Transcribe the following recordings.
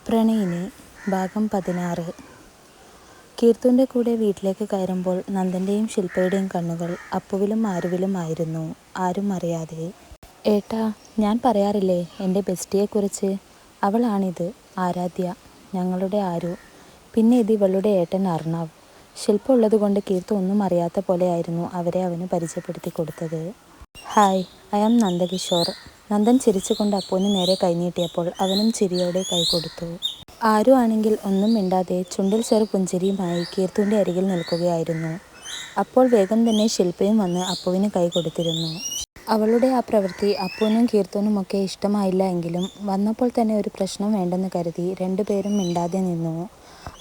പ്രണയിനി ഭാഗം 16. കീർത്തുവിൻ്റെ കൂടെ വീട്ടിലേക്ക് കയറുമ്പോൾ നന്ദൻ്റെയും ശില്പയുടെയും കണ്ണുകൾ അപ്പുവിലും ആരുവിലും ആയിരുന്നു. ആരും അറിയാതെ. ഏട്ടാ, ഞാൻ പറയാറില്ലേ എൻ്റെ ബെസ്റ്റിയെക്കുറിച്ച്? അവളാണിത്, ആരാധ്യ, ഞങ്ങളുടെ ആരു. പിന്നെ ഇത് ഇവളുടെ ഏട്ടൻ അർണവ്. ശില്പ ഉള്ളതുകൊണ്ട് കീർത്തു ഒന്നും അറിയാത്ത പോലെയായിരുന്നു അവരെ അവന് പരിചയപ്പെടുത്തി കൊടുത്തത്. Hi, I am Nandakishore. Nandan ചിരിച്ചുകൊണ്ട് അപ്പുവിന് നേരെ കൈനീട്ടിയപ്പോൾ അവനും ചിരിയോടെ കൈ കൊടുത്തു. ആരു ആണെങ്കിൽ ഒന്നും മിണ്ടാതെ ചുണ്ടിൽ ചെറു പുഞ്ചിരിയുമായി കീർത്തുവിൻ്റെ അരികിൽ നിൽക്കുകയായിരുന്നു. അപ്പോൾ വേഗം തന്നെ ശില്പയും വന്ന് അപ്പുവിന് കൈ കൊടുത്തിരുന്നു. അവളുടെ ആ പ്രവൃത്തി അപ്പുവിനും കീർത്തുവിനുമൊക്കെ ഇഷ്ടമായില്ല എങ്കിലും വന്നപ്പോൾ തന്നെ ഒരു പ്രശ്നം വേണ്ടെന്ന് കരുതി രണ്ടുപേരും മിണ്ടാതെ നിന്നു.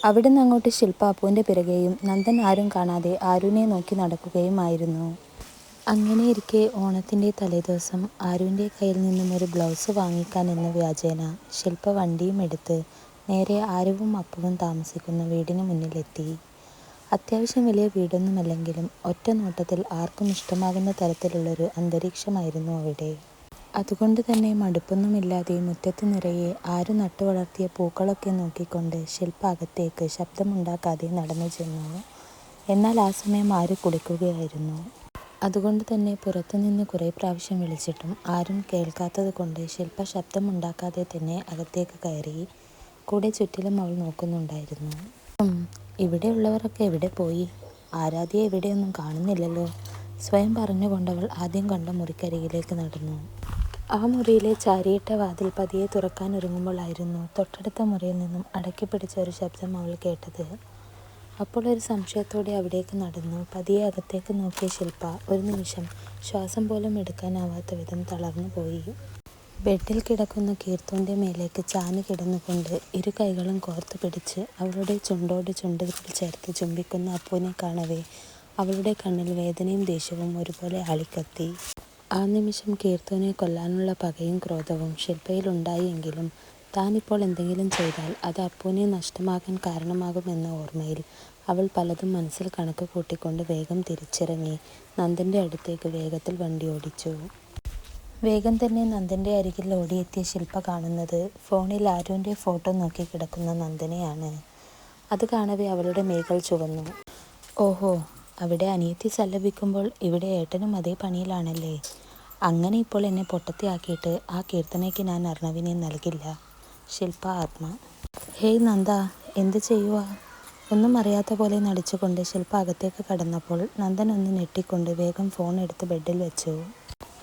അവിടുന്ന് അങ്ങോട്ട് ശില്പ അപ്പുവിൻ്റെ പിറകെയും നന്ദൻ ആരും കാണാതെ ആരുവിനെ നോക്കി നടക്കുകയുമായിരുന്നു. അങ്ങനെയിരിക്കെ ഓണത്തിൻ്റെ തലേദിവസം ആരുവിൻ്റെ കയ്യിൽ നിന്നും ഒരു ബ്ലൗസ് വാങ്ങിക്കാൻ എന്ന വ്യാജേന ശില്പ വണ്ടിയും എടുത്ത് നേരെ ആരുവും അപ്പുവും താമസിക്കുന്ന വീടിന് മുന്നിലെത്തി. അത്യാവശ്യം വലിയ വീടൊന്നുമല്ലെങ്കിലും ഒറ്റ നോട്ടത്തിൽ ആർക്കും ഇഷ്ടമാകുന്ന തരത്തിലുള്ളൊരു അന്തരീക്ഷമായിരുന്നു അവിടെ. അതുകൊണ്ട് തന്നെ മടുപ്പൊന്നുമില്ലാതെ മുറ്റത്ത് നിറയെ ആരു നട്ടു വളർത്തിയ പൂക്കളൊക്കെ നോക്കിക്കൊണ്ട് ശില്പ അകത്തേക്ക് ശബ്ദമുണ്ടാക്കാതെ നടന്നു ചെന്നു. എന്നാൽ ആ സമയം ആരു കുളിക്കുകയായിരുന്നു. അതുകൊണ്ട് തന്നെ പുറത്തുനിന്ന് കുറേ പ്രാവശ്യം വിളിച്ചിട്ടും ആരും കേൾക്കാത്തത് കൊണ്ട് ശില്പ ശബ്ദമുണ്ടാക്കാതെ തന്നെ അകത്തേക്ക് കയറി. കൂടെ ചുറ്റിലും അവൾ നോക്കുന്നുണ്ടായിരുന്നു. ഇവിടെയുള്ളവരൊക്കെ എവിടെ പോയി? ആരാധ്യയെ എവിടെയൊന്നും കാണുന്നില്ലല്ലോ, സ്വയം പറഞ്ഞുകൊണ്ടവൾ ആദ്യം കണ്ട മുറിക്കരികിലേക്ക് നടന്നു. ആ മുറിയിലെ ചാരിയിട്ട വാതിൽ പതിയെ തുറക്കാനൊരുങ്ങുമ്പോഴായിരുന്നു തൊട്ടടുത്ത മുറിയിൽ നിന്നും അടക്കി പിടിച്ച ഒരു ശബ്ദം അവൾ കേട്ടത്. അപ്പോൾ ഒരു സംശയത്തോടെ അവിടേക്ക് നടന്നു പതിയെ അകത്തേക്ക് നോക്കിയ ശില്പ ഒരു നിമിഷം ശ്വാസം പോലും എടുക്കാനാവാത്ത വിധം തളർന്നു പോയി. ബെഡിൽ കിടക്കുന്ന കീർത്തുവിൻ്റെ മേലേക്ക് ചാഞ്ഞു കിടന്നുകൊണ്ട് ഇരു കൈകളും കോർത്തു പിടിച്ച് അവളുടെ ചുണ്ടോട് ചുണ്ടുകൾ ചേർത്ത് ചുംബിക്കുന്ന അപ്പുവിനെ കാണവേ അവളുടെ കണ്ണിൽ വേദനയും ദേഷ്യവും ഒരുപോലെ ആളിക്കത്തി. ആ നിമിഷം കീർത്തുവിനെ കൊല്ലാനുള്ള പകയും ക്രോധവും ശില്പയിൽ ഉണ്ടായെങ്കിലും താനിപ്പോൾ എന്തെങ്കിലും ചെയ്താൽ അത് അപ്പുവിനെ നഷ്ടമാകാൻ കാരണമാകുമെന്ന ഓർമ്മയിൽ അവൾ പലതും മനസ്സിൽ കണക്ക് കൂട്ടിക്കൊണ്ട് വേഗം തിരിച്ചിറങ്ങി നന്ദൻ്റെ അടുത്തേക്ക് വേഗത്തിൽ വണ്ടി ഓടിച്ചു. വേഗം തന്നെ നന്ദൻ്റെ അരികിൽ ഓടിയെത്തിയ ശില്പ കാണുന്നത് ഫോണിൽ ആരുവിൻ്റെ ഫോട്ടോ നോക്കി കിടക്കുന്ന നന്ദനെയാണ്. അത് കാണവേ അവളുടെ മേകൾ ചുവന്നു. ഓഹോ, അവിടെ അനിയത്തി സല്ലപിക്കുമ്പോൾ ഇവിടെ ഏട്ടനും അതേ പണിയിലാണല്ലേ. അങ്ങനെ ഇപ്പോൾ എന്നെ പൊട്ടത്തിയാക്കിയിട്ട് ആ കീർത്തനയ്ക്ക് ഞാൻ അർണവിനെ നൽകില്ല. ശില്പ ആത്മ. ഹേയ് നന്ദ, എന്ത് ചെയ്യുക? ഒന്നും അറിയാത്ത പോലെ നടിച്ചുകൊണ്ട് ശില്പ അകത്തേക്ക് കടന്നപ്പോൾ നന്ദൻ ഒന്ന് ഞെട്ടിക്കൊണ്ട് വേഗം ഫോൺ എടുത്ത് ബെഡിൽ വെച്ചു.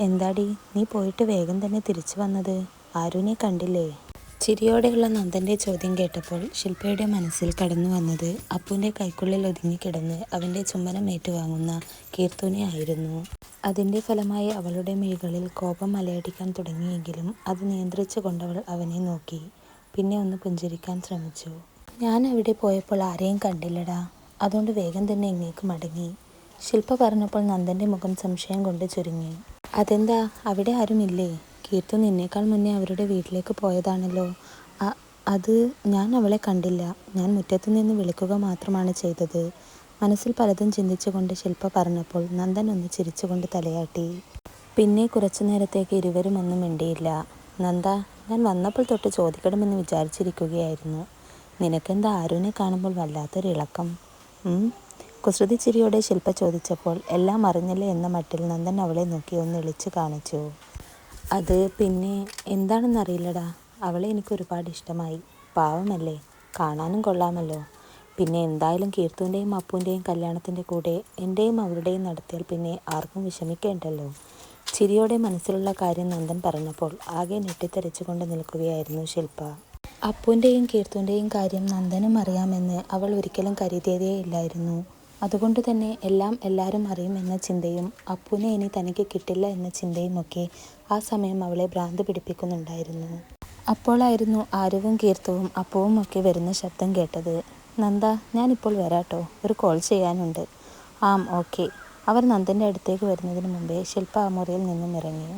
എന്താടി, നീ പോയിട്ട് വേഗം തന്നെ തിരിച്ചു വന്നത്? ആരുവിനെ കണ്ടില്ലേ? ചിരിയോടെയുള്ള നന്ദൻ്റെ ചോദ്യം കേട്ടപ്പോൾ ശില്പയുടെ മനസ്സിൽ കടന്നു വന്നത് അപ്പുവിൻ്റെ കൈക്കുള്ളിൽ ഒതുങ്ങിക്കിടന്ന് അവൻ്റെ ചുംബനം ഏറ്റുവാങ്ങുന്ന കീർത്തുവിനെ ആയിരുന്നു. അതിൻ്റെ ഫലമായി അവളുടെ മിഴികളിൽ കോപം അലയടിക്കാൻ തുടങ്ങിയെങ്കിലും അത് നിയന്ത്രിച്ചു കൊണ്ടവൾ അവനെ നോക്കി. പിന്നെ ഒന്ന് പുഞ്ചിരിക്കാൻ ശ്രമിച്ചു. ഞാൻ അവിടെ പോയപ്പോൾ ആരെയും കണ്ടില്ലടാ, അതുകൊണ്ട് വേഗം തന്നെ ഇങ്ങേക്ക് മടങ്ങി. ശില്പ പറഞ്ഞപ്പോൾ നന്ദൻ്റെ മുഖം സംശയം കൊണ്ട് ചുരുങ്ങി. അതെന്താ, അവിടെ ആരുമില്ലേ? കീർത്തു നിന്നേക്കാൾ മുന്നേ അവരുടെ വീട്ടിലേക്ക് പോയതാണല്ലോ. അത് ഞാൻ അവളെ കണ്ടില്ല. ഞാൻ മുറ്റത്തു നിന്ന് വിളിക്കുക മാത്രമാണ് ചെയ്തത്. മനസ്സിൽ പലതും ചിന്തിച്ചുകൊണ്ട് ശില്പ പറഞ്ഞപ്പോൾ നന്ദൻ ഒന്ന് ചിരിച്ചുകൊണ്ട് തലയാട്ടി. പിന്നെ കുറച്ചു നേരത്തേക്ക് ഇരുവരും ഒന്നും മിണ്ടിയില്ല. നന്ദ, ഞാൻ വന്നപ്പോൾ തൊട്ട് ചോദിക്കണമെന്ന് വിചാരിച്ചിരിക്കുകയായിരുന്നു. നിനക്കെന്താ ആരുവിനെ കാണുമ്പോൾ വല്ലാത്തൊരു ഇളക്കം? കുസൃതി ചിരിയോടെ ശില്പ ചോദിച്ചപ്പോൾ എല്ലാം അറിഞ്ഞില്ലേ എന്ന മട്ടിൽ നന്ദൻ അവളെ നോക്കി ഒന്ന് ഇളിച്ചു കാണിച്ചു. അത് പിന്നെ എന്താണെന്നറിയില്ലടാ, അവളെ എനിക്ക് ഒരുപാട് ഇഷ്ടമായി. പാവമല്ലേ, കാണാനും കൊള്ളാമല്ലോ. പിന്നെ എന്തായാലും കീർത്തുവിൻ്റെയും അപ്പുവിൻ്റെയും കല്യാണത്തിൻ്റെ കൂടെ എൻ്റെയും അവളുടെയും നടത്തിയാൽ പിന്നെ ആർക്കും വിഷമിക്കേണ്ടല്ലോ. ചിരിയോടെ മനസ്സിലുള്ള കാര്യം നന്ദൻ പറഞ്ഞപ്പോൾ ആകെ ഞെട്ടിത്തെറിച്ചുകൊണ്ട് നിൽക്കുകയായിരുന്നു ശില്പ. അപ്പുവിൻ്റെയും കീർത്തുവിൻ്റെയും കാര്യം നന്ദനും അറിയാമെന്ന് അവൾ ഒരിക്കലും കരുതിയതേയില്ലായിരുന്നു. അതുകൊണ്ട് തന്നെ എല്ലാം എല്ലാവരും അറിയുമെന്ന ചിന്തയും അപ്പുവിനെ ഇനി തനിക്ക് കിട്ടില്ല എന്ന ചിന്തയുമൊക്കെ ആ സമയം അവളെ ഭ്രാന്ത് പിടിപ്പിക്കുന്നുണ്ടായിരുന്നു. അപ്പോളായിരുന്നു ആരുവും കീർത്തുവും അപ്പുവും ഒക്കെ വരുന്ന ശബ്ദം കേട്ടത്. നന്ദ, ഞാനിപ്പോൾ വരാട്ടോ, ഒരു കോൾ ചെയ്യാനുണ്ട്. ഓക്കെ. അവർ നന്ദൻ്റെ അടുത്തേക്ക് വരുന്നതിന് മുമ്പേ ശില്പ ആ മുറിയിൽ നിന്നും ഇറങ്ങി.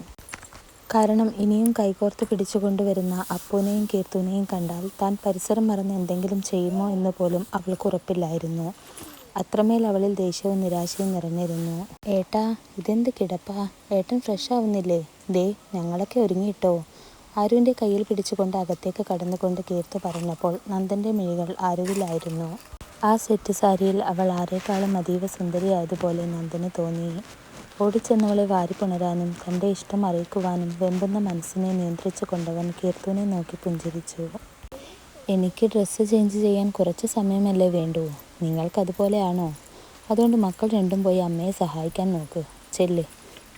കാരണം ഇനിയും കൈകോർത്ത് പിടിച്ചുകൊണ്ടുവരുന്ന അപ്പുവിനെയും കീർത്തുവിനെയും കണ്ടാൽ താൻ പരിസരം മറന്ന് എന്തെങ്കിലും ചെയ്യുമോ എന്ന് പോലും അവൾക്ക് ഉറപ്പില്ലായിരുന്നു. അത്രമേൽ അവളിൽ ദേഷ്യവും നിരാശയും നിറഞ്ഞിരുന്നു. ഏട്ടാ, ഇതെന്ത് കിടപ്പാ? ഏട്ടൻ ഫ്രഷ് ആവുന്നില്ലേ? ദേ, ഞങ്ങളൊക്കെ ഒരുങ്ങിയിട്ടോ. ആരുവിൻ്റെ കയ്യിൽ പിടിച്ചുകൊണ്ട് അകത്തേക്ക് കടന്നുകൊണ്ട് കീർത്തു പറഞ്ഞപ്പോൾ നന്ദൻ്റെ മിഴികൾ ആരുവിലായിരുന്നു. ആ സെറ്റ് സാരിയിൽ അവൾ ആരെക്കാളും അതീവ സുന്ദരിയായതുപോലെ നന്ദന് തോന്നി. ഓടിച്ചെന്നവളെ വാരിപ്പുണരാനും തൻ്റെ ഇഷ്ടം അറിയിക്കുവാനും വെമ്പുന്ന മനസ്സിനെ നിയന്ത്രിച്ചു കൊണ്ടവൻ കീർത്തുവിനെ നോക്കി പുഞ്ചിരിച്ചു. എനിക്ക് ഡ്രസ്സ് ചേഞ്ച് ചെയ്യാൻ കുറച്ച് സമയമല്ലേ വേണ്ടൂ. നിങ്ങൾക്കതുപോലെയാണോ? അതുകൊണ്ട് മക്കൾ രണ്ടും പോയി അമ്മയെ സഹായിക്കാൻ നോക്ക്. ചെല്ല്.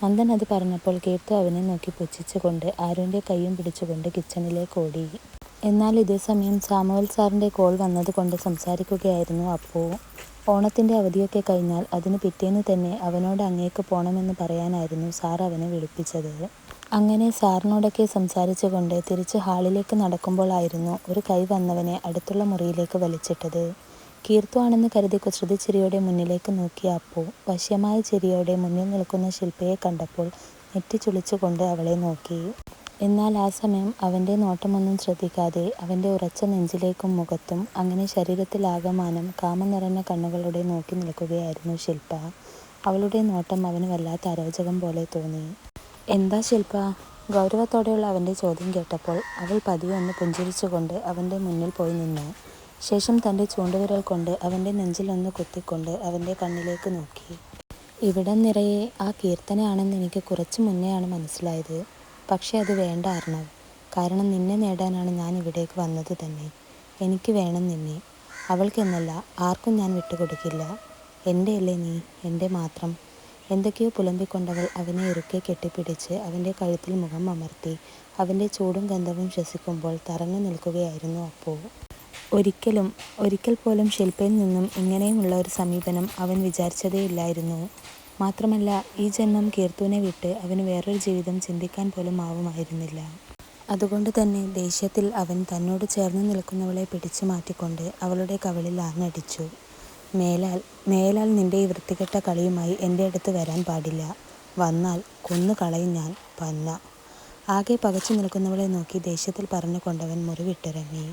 നന്ദൻ അത് പറഞ്ഞപ്പോൾ കീർത്തു അവനെ നോക്കി പുച്ഛിച്ചുകൊണ്ട് ആരുവിൻ്റെ കൈയും പിടിച്ചുകൊണ്ട് കിച്ചണിലേക്ക് ഓടി. എന്നാൽ ഇതേ സമയം സാമുവൽ സാറിൻ്റെ കോൾ വന്നതുകൊണ്ട് സംസാരിക്കുകയായിരുന്നു അപ്പു. ഓണത്തിൻ്റെ അവധിയൊക്കെ കഴിഞ്ഞാൽ അതിന് പിറ്റേന്ന് തന്നെ അവനോട് അങ്ങേക്ക് പോണമെന്ന് പറയാനായിരുന്നു സാർ അവനെ വിളിപ്പിച്ചത്. അങ്ങനെ സാറിനോടൊക്കെ സംസാരിച്ചുകൊണ്ട് തിരിച്ച് ഹാളിലേക്ക് നടക്കുമ്പോഴായിരുന്നു ഒരു കൈ വന്നവനെ അടുത്തുള്ള മുറിയിലേക്ക് വലിച്ചിട്ടത്. കീർത്തു ആണെന്ന് കരുതി കുസൃതിച്ചിരിയോടെ മുന്നിലേക്ക് നോക്കിയ അപ്പു വശ്യമായ ചിരിയോടെ മുന്നിൽ നിൽക്കുന്ന ശില്പയെ കണ്ടപ്പോൾ നെറ്റിച്ചുളിച്ചുകൊണ്ട് അവളെ നോക്കി. എന്നാൽ ആ സമയം അവൻ്റെ നോട്ടമൊന്നും ശ്രദ്ധിക്കാതെ അവൻ്റെ ഉറച്ച നെഞ്ചിലേക്കും മുഖത്തും അങ്ങനെ ശരീരത്തിലാകമാനം കാമം നിറഞ്ഞ കണ്ണുകളോടെ നോക്കി നിൽക്കുകയായിരുന്നു ശില്പ. അവളുടെ നോട്ടം അവന് വല്ലാത്ത അരോചകം പോലെ തോന്നി. എന്താ ശില്പ? ഗൗരവത്തോടെയുള്ള അവൻ്റെ ചോദ്യം കേട്ടപ്പോൾ അവൾ പതിയെ ഒന്ന് പുഞ്ചിരിച്ചുകൊണ്ട് അവൻ്റെ മുന്നിൽ പോയി നിന്നു. ശേഷം തൻ്റെ ചൂണ്ടുവിരൽ കൊണ്ട് അവൻ്റെ നെഞ്ചിലൊന്ന് കുത്തിക്കൊണ്ട് അവൻ്റെ കണ്ണിലേക്ക് നോക്കി. ഇവിടം നിറയെ ആ കീർത്തനയാണെന്ന് എനിക്ക് കുറച്ച് മുന്നെയാണ് മനസ്സിലായത്. പക്ഷേ അത് വേണ്ട അർണവ്. കാരണം നിന്നെ നേടാനാണ് ഞാൻ ഇവിടേക്ക് വന്നത് തന്നെ. എനിക്ക് വേണം നിന്നെ. അവൾക്കെന്നല്ല, ആർക്കും ഞാൻ വിട്ടുകൊടുക്കില്ല. എൻ്റെ അല്ലേ നീ, എൻ്റെ മാത്രം. എന്തൊക്കെയോ പുലമ്പിക്കൊണ്ടവൾ അവനെ ഇറുക്കെ കെട്ടിപ്പിടിച്ച് അവൻ്റെ കഴുത്തിൽ മുഖം അമർത്തി അവൻ്റെ ചൂടും ഗന്ധവും ശ്വസിക്കുമ്പോൾ തറഞ്ഞു നിൽക്കുകയായിരുന്നു അപ്പു. ഒരിക്കൽ പോലും ശില്പയിൽ നിന്നും ഇങ്ങനെയുമുള്ള ഒരു സമീപനം അവൻ വിചാരിച്ചതേയില്ലായിരുന്നു. മാത്രമല്ല ഈ ജന്മം കീർത്തുവിനെ വിട്ട് അവന് വേറൊരു ജീവിതം ചിന്തിക്കാൻ പോലും ആവുമായിരുന്നില്ല. അതുകൊണ്ട് തന്നെ ദേഷ്യത്തിൽ അവൻ തന്നോട് ചേർന്ന് നിൽക്കുന്നവളെ പിടിച്ചു മാറ്റിക്കൊണ്ട് അവളുടെ കവിളിൽ ആഞ്ഞടിച്ചു. മേലാൽ നിന്റെ ഈ വൃത്തികെട്ട കളിയുമായി എൻ്റെ അടുത്ത് വരാൻ പാടില്ല. വന്നാൽ കൊന്നു കളയും ഞാൻ, പന്ന. ആകെ പകച്ചു നിൽക്കുന്നവളെ നോക്കി ദേഷ്യത്തിൽ പറഞ്ഞുകൊണ്ടവൻ മുറി വിട്ടിറങ്ങി.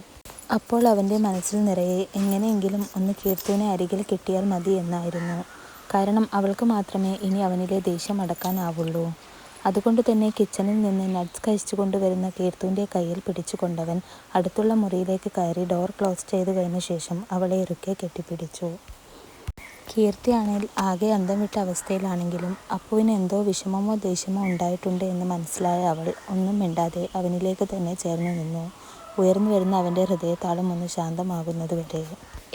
അപ്പോൾ അവൻ്റെ മനസ്സിൽ നിറയെ എങ്ങനെയെങ്കിലും ഒന്ന് കീർത്തുവിനെ അരികിൽ കിട്ടിയാൽ മതി എന്നായിരുന്നു. കാരണം അവൾക്ക് മാത്രമേ ഇനി അവനിലെ ദേഷ്യം അടക്കാനാവുള്ളൂ. അതുകൊണ്ട് തന്നെ കിച്ചണിൽ നിന്ന് നട്ട്സ് കഴിച്ചു കൊണ്ടുവരുന്ന കീർത്തുവിൻ്റെ കയ്യിൽ പിടിച്ചുകൊണ്ടവൻ അടുത്തുള്ള മുറിയിലേക്ക് കയറി ഡോർ ക്ലോസ് ചെയ്ത് കഴിഞ്ഞ ശേഷം അവളെ ഇറുക്കെ കെട്ടിപ്പിടിച്ചു. കീർത്തിയാണെങ്കിൽ ആകെ അന്തം വിട്ട അവസ്ഥയിലാണെങ്കിലും അപ്പുവിന് എന്തോ വിഷമമോ ദേഷ്യമോ ഉണ്ടായിട്ടുണ്ട് എന്ന് മനസ്സിലായ അവൾ ഒന്നും മിണ്ടാതെ അവനിലേക്ക് തന്നെ ചേർന്ന് നിന്നു. ഉയർന്നു വരുന്ന അവൻ്റെ ഹൃദയതാളം ഒന്ന് ശാന്തമാകുന്നത് വരെ.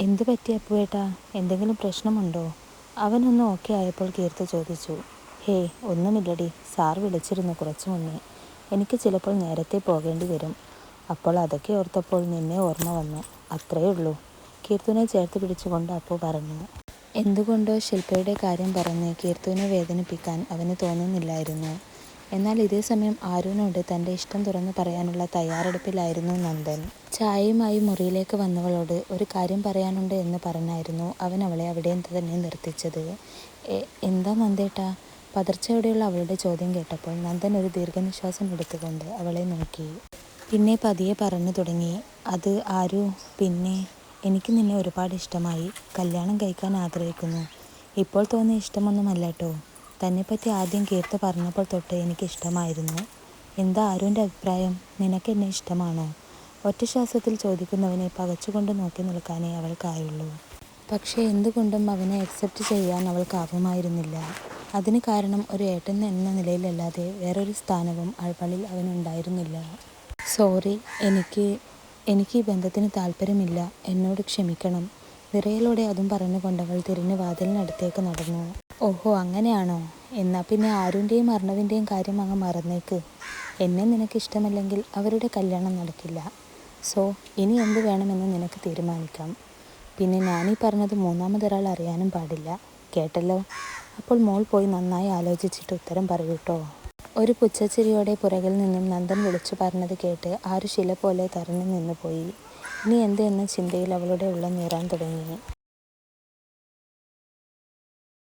എന്തു പറ്റി അപ്പുവേട്ടാ? എന്തെങ്കിലും പ്രശ്നമുണ്ടോ? അവനൊന്ന് ഓക്കെ ആയപ്പോൾ കീർത്തി ചോദിച്ചു. ഹേയ്, ഒന്നുമില്ലടി. സാർ വിളിച്ചിരുന്നു കുറച്ചു മുന്നേ. എനിക്ക് ചിലപ്പോൾ നേരത്തെ പോകേണ്ടി വരും. അപ്പോൾ അതൊക്കെ ഓർത്തപ്പോൾ നിന്നെ ഓർമ്മ വന്നു, അത്രയേ ഉള്ളൂ. കീർത്തുവിനെ ചേർത്ത് പിടിച്ചുകൊണ്ട് അപ്പു പറഞ്ഞു. എന്തുകൊണ്ടോ ശില്പയുടെ കാര്യം പറഞ്ഞ് കീർത്തുവിനെ വേദനിപ്പിക്കാൻ അവന് തോന്നുന്നില്ലായിരുന്നു. എന്നാൽ ഇതേ സമയം ആരുവിനോട് തൻ്റെ ഇഷ്ടം തുറന്നു പറയാനുള്ള തയ്യാറെടുപ്പിലായിരുന്നു നന്ദൻ. ചായയുമായി മുറിയിലേക്ക് വന്നവളോട് ഒരു കാര്യം പറയാനുണ്ട് എന്ന് പറഞ്ഞായിരുന്നു അവൻ അവളെ അവിടെ തന്നെ നിർത്തിച്ചത്. എന്താ നന്ദേട്ടാ? പതർച്ചയോടെയുള്ള അവളുടെ ചോദ്യം കേട്ടപ്പോൾ നന്ദൻ ഒരു ദീർഘനിശ്വാസം എടുത്തുകൊണ്ട് അവളെ നോക്കി. പിന്നെ പതിയെ പറഞ്ഞു തുടങ്ങി. അത് ആരു, പിന്നെ എനിക്ക് നിന്നെ ഒരുപാട് ഇഷ്ടമായി. കല്യാണം കഴിക്കാൻ ആഗ്രഹിക്കുന്നു. ഇപ്പോൾ തോന്നിയ ഇഷ്ടമൊന്നുമല്ല കേട്ടോ. തന്നെപ്പറ്റി ആദ്യം കീർത്തി പറഞ്ഞപ്പോൾ തൊട്ട് എനിക്കിഷ്ടമായിരുന്നു. എന്താ ആരുവിൻ്റെ അഭിപ്രായം? നിനക്ക് എന്നെ ഇഷ്ടമാണോ? ഒറ്റ ശ്വാസത്തിൽ ചോദിക്കുന്നവനെ പകച്ചുകൊണ്ട് നോക്കി നിൽക്കാനേ അവൾക്കായുള്ളൂ. പക്ഷേ എന്തുകൊണ്ടും അവനെ അക്സെപ്റ്റ് ചെയ്യാൻ അവൾക്കാവുമായിരുന്നില്ല. അതിന് കാരണം ഒരു ഏട്ടൻ എന്ന നിലയിലല്ലാതെ വേറൊരു സ്ഥാനവും അവളിൽ അവനുണ്ടായിരുന്നില്ല. സോറി, എനിക്ക് ഈ ബന്ധത്തിന് താല്പര്യമില്ല. എന്നോട് ക്ഷമിക്കണം. വിറയലോടെ അതും പറഞ്ഞുകൊണ്ടവൾ തിരിഞ്ഞ് വാതിലിനടുത്തേക്ക് നടന്നു. ഓഹോ, അങ്ങനെയാണോ? എന്നാൽ പിന്നെ ആരുവിൻ്റെയും അർണവിൻ്റെയും കാര്യം അങ്ങ് മറന്നേക്ക്. എന്നെ നിനക്ക് ഇഷ്ടമല്ലെങ്കിൽ അവരുടെ കല്യാണം നടക്കില്ല. സോ ഇനി എന്ത് വേണമെന്ന് നിനക്ക് തീരുമാനിക്കാം. പിന്നെ ഞാനീ പറഞ്ഞത് മൂന്നാമതൊരാൾ അറിയാനും പാടില്ല. കേട്ടല്ലോ? അപ്പോൾ മോൾ പോയി നന്നായി ആലോചിച്ചിട്ട് ഉത്തരം പറയൂട്ടോ. ഒരു പുച്ഛച്ചിരിയോടെ പുറകിൽ നിന്നും നന്ദൻ വിളിച്ചു പറഞ്ഞത് കേട്ട് ആരു ശില പോലെ തറഞ്ഞു നിന്നു പോയി. ഇനി എന്ത് എന്ന ചിന്തയിൽ അവളുടെ ഉള്ളം നീറാൻ തുടങ്ങി.